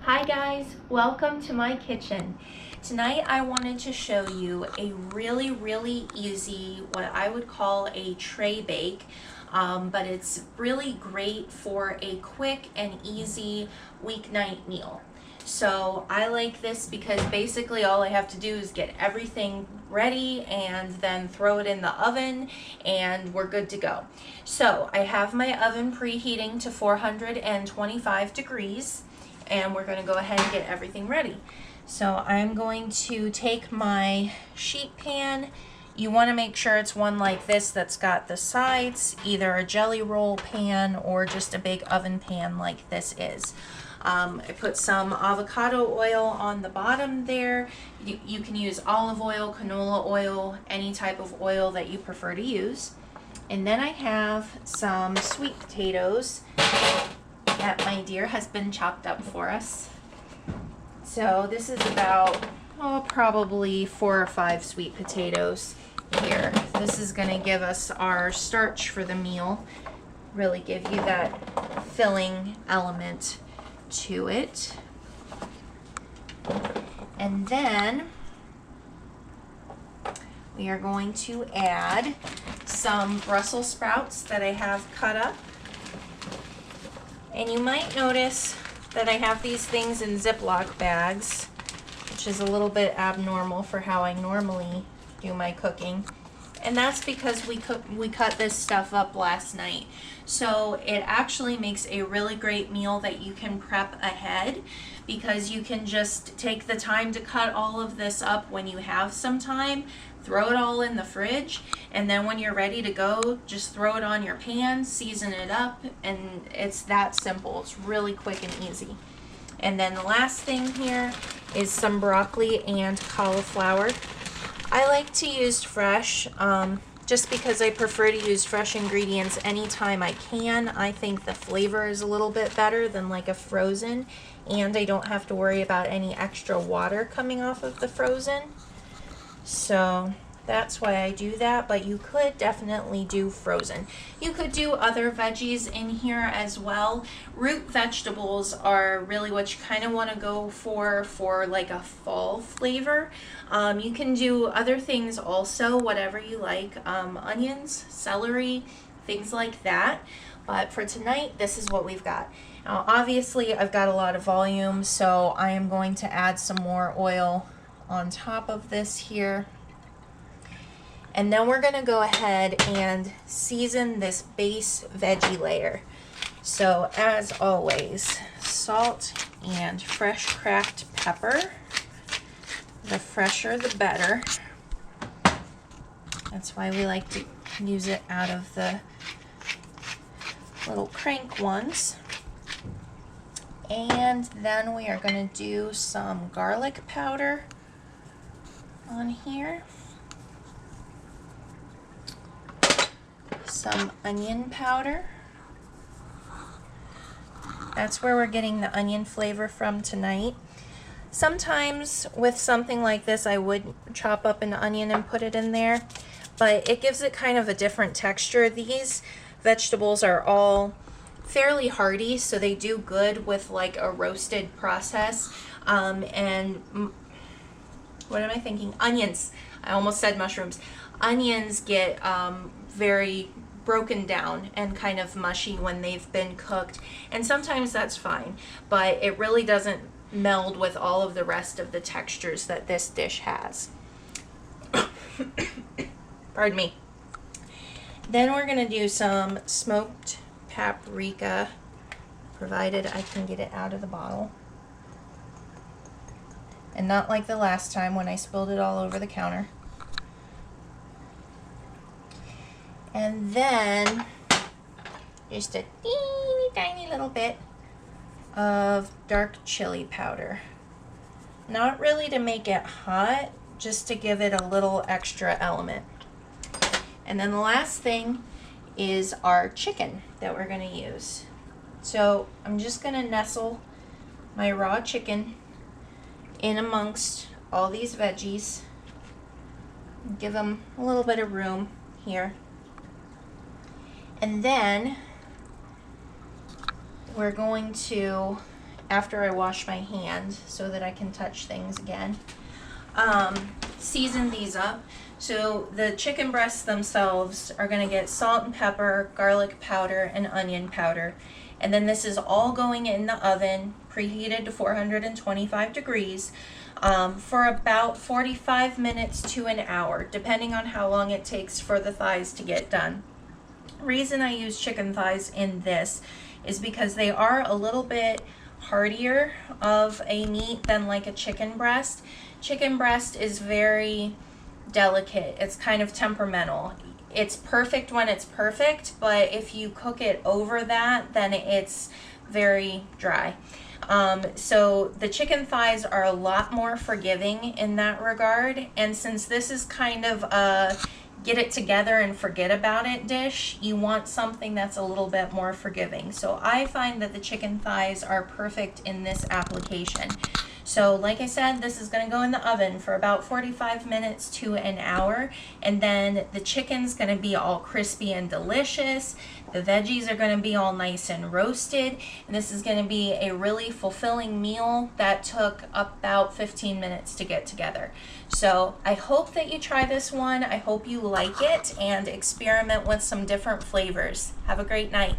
Hi guys, welcome to my kitchen. Tonight I wanted to show you a really easy, what I would call a tray bake, but it's really great for a quick and easy weeknight meal. So I like this because basically all I have to do is get everything ready and then throw it in the oven and we're good to go. So I have my oven preheating to 425 degrees. And we're going to go ahead and get everything ready. So I'm going to take my sheet pan. You want to make sure it's one like this that's got the sides, either a jelly roll pan or just a big oven pan like this is. I put some avocado oil on the bottom there. You can use olive oil, canola oil, any type of oil that you prefer to use. And then I have some sweet potatoes that my dear husband chopped up for us. So this is about, probably 4 or 5 sweet potatoes here. This is going to give us our starch for the meal, really give you that filling element to it. And then we are going to add some Brussels sprouts that I have cut up. And you might notice that I have these things in Ziploc bags, which is a little bit abnormal for how I normally do my cooking. And that's because we cut this stuff up last night. So it actually makes a really great meal that you can prep ahead, because you can just take the time to cut all of this up when you have some time, throw it all in the fridge, and then when you're ready to go, just throw it on your pan, season it up, and it's that simple. It's really quick and easy. And then the last thing here is some broccoli and cauliflower. I like to use fresh, just because I prefer to use fresh ingredients anytime I can. I think the flavor is a little bit better than like a frozen, and I don't have to worry about any extra water coming off of the frozen. So that's why I do that, but you could definitely do frozen. You could do other veggies in here as well. Root vegetables are really what you kind of want to go for like a fall flavor. You can do other things also, whatever you like, onions, celery, things like that. But for tonight, this is what we've got. Now, obviously, I've got a lot of volume, so I am going to add some more oil on top of this here. And then we're going to go ahead and season this base veggie layer. So as always, salt and fresh cracked pepper. The fresher the better. That's why we like to use it out of the little crank ones. And then we are going to do some garlic powder on here. Some onion powder. That's where we're getting the onion flavor from tonight. Sometimes with something like this I would chop up an onion and put it in there, but it gives it kind of a different texture. These vegetables are all fairly hearty, so they do good with like a roasted process. And what am I thinking? Onions. I almost said mushrooms. Onions get very broken down and kind of mushy when they've been cooked, and sometimes that's fine, but it really doesn't meld with all of the rest of the textures that this dish has. Pardon me. Then we're going to do some smoked paprika, provided I can get it out of the bottle. And not like the last time when I spilled it all over the counter. And then just a teeny tiny little bit of dark chili powder. Not really to make it hot, just to give it a little extra element. And then the last thing is our chicken that we're going to use. So I'm just going to nestle my raw chicken in amongst all these veggies. Give them a little bit of room here. And then we're going to after I wash my hand so that I can touch things again. Season these up. So the chicken breasts themselves are going to get salt and pepper, garlic powder, and onion powder. And then this is all going in the oven, preheated to 425 degrees, for about 45 minutes to an hour, depending on how long it takes for the thighs to get done. Reason I use chicken thighs in this is because they are a little bit heartier of a meat than like a chicken breast. Chicken breast is very delicate. It's kind of temperamental. It's perfect when it's perfect, but if you cook it over that, then it's very dry. So the chicken thighs are a lot more forgiving in that regard, and since this is kind of a get it together and forget about it dish, you want something that's a little bit more forgiving. So I find that the chicken thighs are perfect in this application. So like I said, this is going to go in the oven for about 45 minutes to an hour, and then the chicken's going to be all crispy and delicious. The veggies are going to be all nice and roasted, and this is going to be a really fulfilling meal that took about 15 minutes to get together. So I hope that you try this one. I hope you like it and experiment with some different flavors. Have a great night.